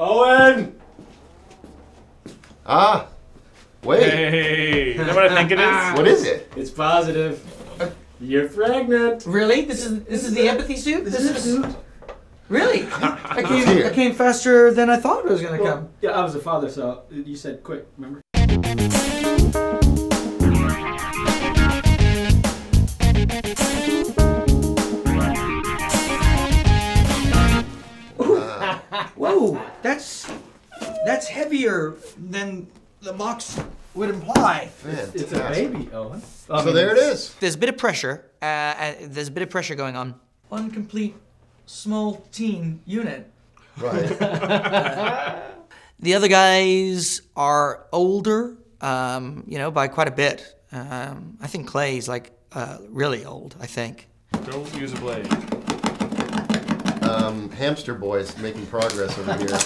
Owen! Ah, wait. Hey, is that what I think it is? What is it? It's positive. You're pregnant. Really? This is the empathy suit? This is the suit. Really? I came faster than I thought it was gonna come. Yeah, I was a father, so you said quick, remember? Whoa, that's hevier than the box would imply. It's a baby, Owen. So there it is. There's a bit of pressure. There's a bit of pressure going on. Incomplete small teen unit. Right. The other guys are older, you know, by quite a bit. I think Clay's like really old, I think. Don't use a blade. Hamster boy's making progress over here.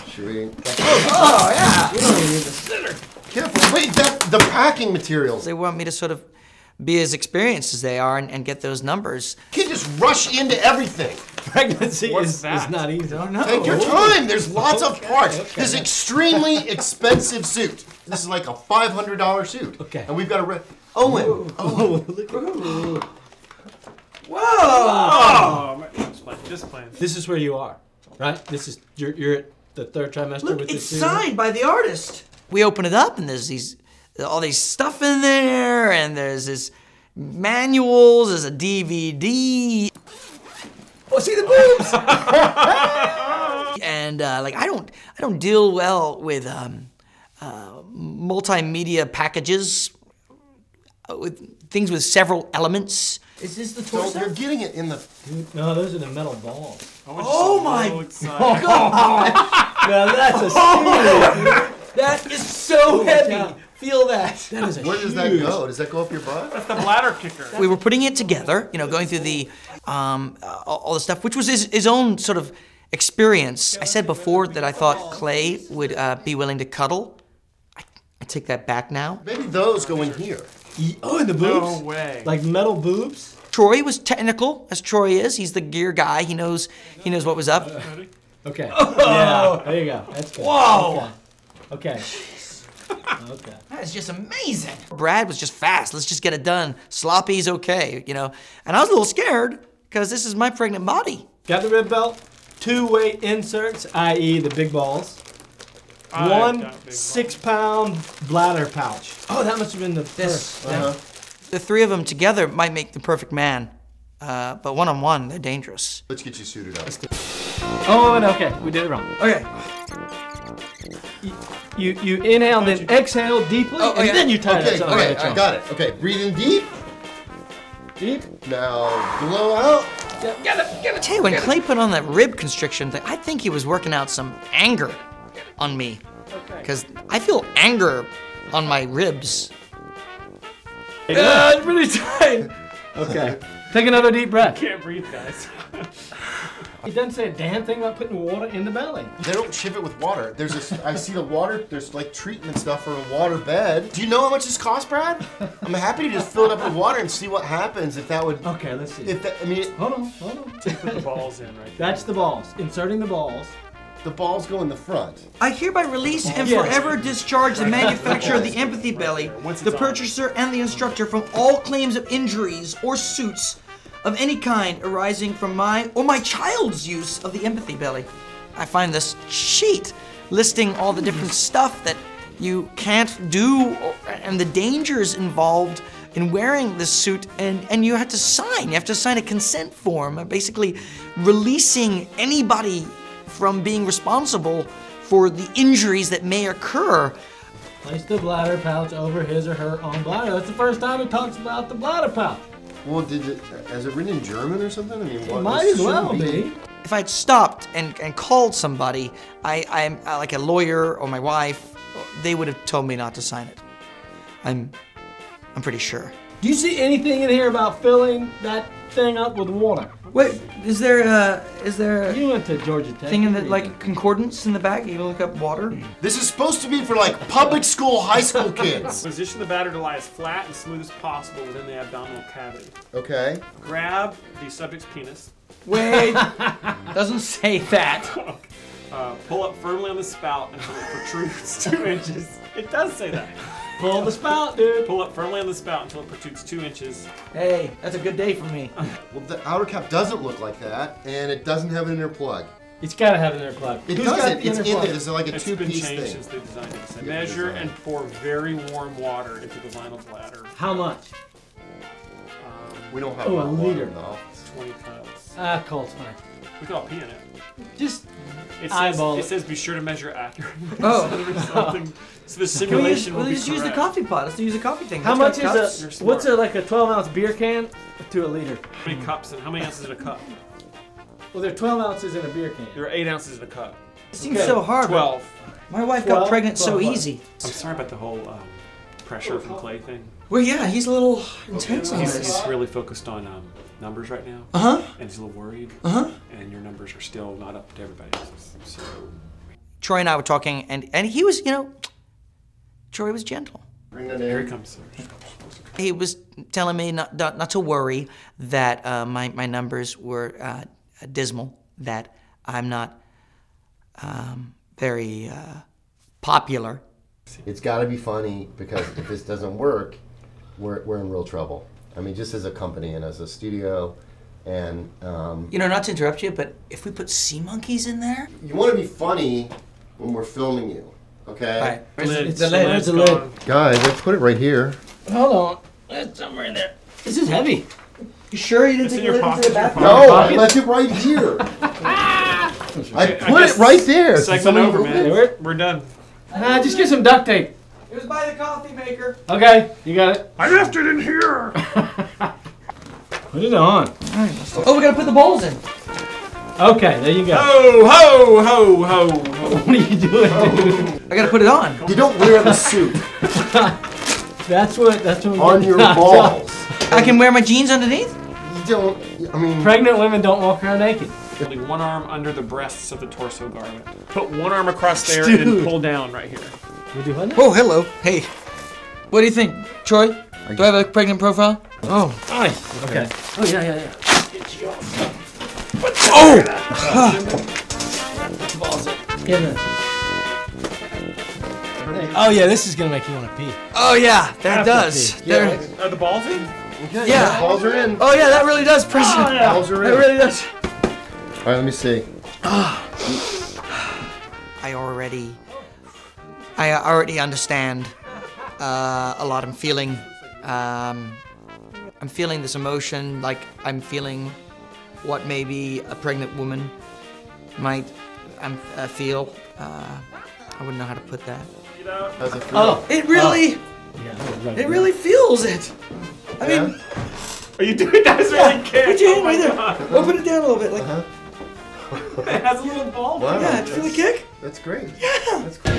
Should we? Oh, yeah! You don't even need the center. Careful. Wait, the packing materials. They want me to sort of be as experienced as they are and get those numbers. You can't just rush into everything. Pregnancy is not easy. Oh, no. Take your time. There's lots of parts. This is an extremely expensive suit. This is like a $500 suit. Okay. And we've got to. Owen. Oh, look at Whoa! Oh, just playing. This is where you are, right? This is you're at the third trimester Look, with it's this signed by the artist. We open it up and there's all these stuff in there, and there's this manuals, there's a DVD. Oh, see the boobs! And like I don't deal well with multimedia packages, with things with several elements. Is this the torso? You're getting it in the. No, those are the metal balls. Oh my God! Now that's a serious. That is so heavy. Feel that. That is a Where does that go? Does that go up your butt? That's the bladder kicker. We were putting it together, you know, going through the all the stuff, which was his own sort of experience. I said before that I thought Clay would be willing to cuddle. I take that back now. Maybe those go in here. Oh, and the boobs? No way. Like metal boobs? Troy was technical, as Troy is. He's the gear guy. He knows what was up. Okay. Yeah, there you go. That's good. Whoa! Okay. Okay. That is just amazing. Brad was just fast. Let's just get it done. Sloppy's okay, you know. And I was a little scared because this is my pregnant body. Got the rib belt, 2-way inserts, i.e. the big balls. One 6-pound bladder pouch. Oh, that must have been the first. The three of them together might make the perfect man, but one-on-one, they're dangerous. Let's get you suited up. Oh, no, okay, we did it wrong. Okay. You inhale, then exhale deeply, and then you tie it. Okay, I got it. Okay, breathe in deep. Deep. Now blow out. Get it. Tell you, when Clay put on that rib constriction thing, I think he was working out some anger on me. Okay. Because I feel anger on my ribs. Yeah, it's pretty tight. Okay. Take another deep breath. Can't breathe, guys. He doesn't say a damn thing about putting water in the belly. They don't ship it with water. There's this. I see the water. There's like treatment stuff for a water bed. Do you know how much this costs, Brad? I'm happy to just fill it up with water and see what happens if that would. Okay, let's see. If that, I mean, Hold on. Put the balls in right there. That's the balls. Inserting the balls. the balls go in the front. I hereby release and forever discharge the manufacturer of the empathy belly, the purchaser, and the instructor from all claims of injuries or suits of any kind arising from my or my child's use of the empathy belly. I find this sheet listing all the different stuff that you can't do and the dangers involved in wearing this suit, and you have to sign. You have to sign a consent form, basically releasing anybody from being responsible for the injuries that may occur. Place the bladder pouch over his or her own bladder. That's the first time it talks about the bladder pouch. Well, has it written in German or something? I mean, It might as well be. If I'd stopped and called somebody, I'm like a lawyer or my wife, they would have told me not to sign it. I'm pretty sure. Do you see anything in here about filling that thing up with water? Wait, is there You went to Georgia Tech. thing in the like concordance in the back? You look up water. This is supposed to be for like public school, high school kids. Position the batter to lie as flat and smooth as possible within the abdominal cavity. Okay. Grab the subject's penis. Wait, doesn't say that. Pull up firmly on the spout until it protrudes 2 inches. It does say that. Pull the spout, dude. Pull up firmly on the spout until it protrudes 2 inches. Hey, that's a good day for me. Well, the outer cap doesn't look like that, and it doesn't have an inner plug. It's gotta have an inner plug. It Who's got doesn't. the It's inner in plug? there. There's like a It's been two-piece changed thing. since they designed it. So Yeah, measure design. and pour very warm water into the vinyl bladder. How much? We don't have Oh, a hot water liter. in the office. 20 cups. Cold's fine. We can all pee in it. Just It says, eyeball it it. says be sure to measure accurately. Oh. Something. So the Can we simulation will we'll be just use the correct. coffee pot. Let's use the coffee thing. how That's much got is cups. You're a smart. what's like a 12-ounce beer can to a liter? How many cups and how many ounces in a cup? Well, there are 12 ounces in a beer can. There are 8 ounces in a cup. It seems Okay. so hard. 12. My wife got 12? pregnant so 12. easy. I'm sorry about the whole pressure from Clay thing. Well, yeah, he's a little intense on He's this. really focused on numbers right now. Uh-huh. And he's a little worried. Uh-huh. And your numbers are still not up to everybody else's. So Troy and I were talking, and he was, Troy was gentle. Bring that here he in. comes. He was telling me not to worry that my numbers were dismal, that I'm not very popular. It's got to be funny because if this doesn't work, we're in real trouble. I mean, just as a company and as a studio, and Not to interrupt you, but if we put sea monkeys in there, you want to be funny when we're filming you, okay? all right. It's the lid. It's the lid. Guys, let's put it right here. Hold on. It's somewhere in there. This is heavy. You sure you didn't It's in take your it into pocket, the bathroom? No, I left it right here. I put it right there. So Segment somebody over, move man. it. We're done. Just get some duct tape. It was by the coffee maker. Okay, you got it. I left it in here. Put it on. Oh, we gotta put the bowls in. Okay, there you go. Ho, ho, ho, ho, ho. What are you doing, dude? I gotta put it on. You don't wear the suit That's what we on get your down to. balls. I can wear my jeans underneath? You don't. I mean, Pregnant women don't walk around naked. Only one arm under the breasts of the torso garment. Put one arm across there Dude. and then pull down right here. We do what now? Oh, hello. Hey. What do you think, Troy? Do I have a pregnant profile? Oh, nice. Okay. Oh, yeah. Oh! Get in. Oh, yeah, this is going to make you want to pee. Oh, yeah, that Have to does. pee. There- Are the balls in? okay, Yeah. balls are in. Oh, yeah, that really does press it. Balls are in. That really does. All right, let me see. I already understand a lot. I'm feeling this emotion, like I'm feeling what maybe a pregnant woman might feel. I wouldn't know how to put that. How's it feel? Oh. It really, Yeah, it really feels it. I mean, Are you doing that? It's really kick. put your Oh hand my right there. God. Open it down a little bit, like It has a little ball. Wow, yeah. Did you feel the kick? That's great. Yeah. That's great.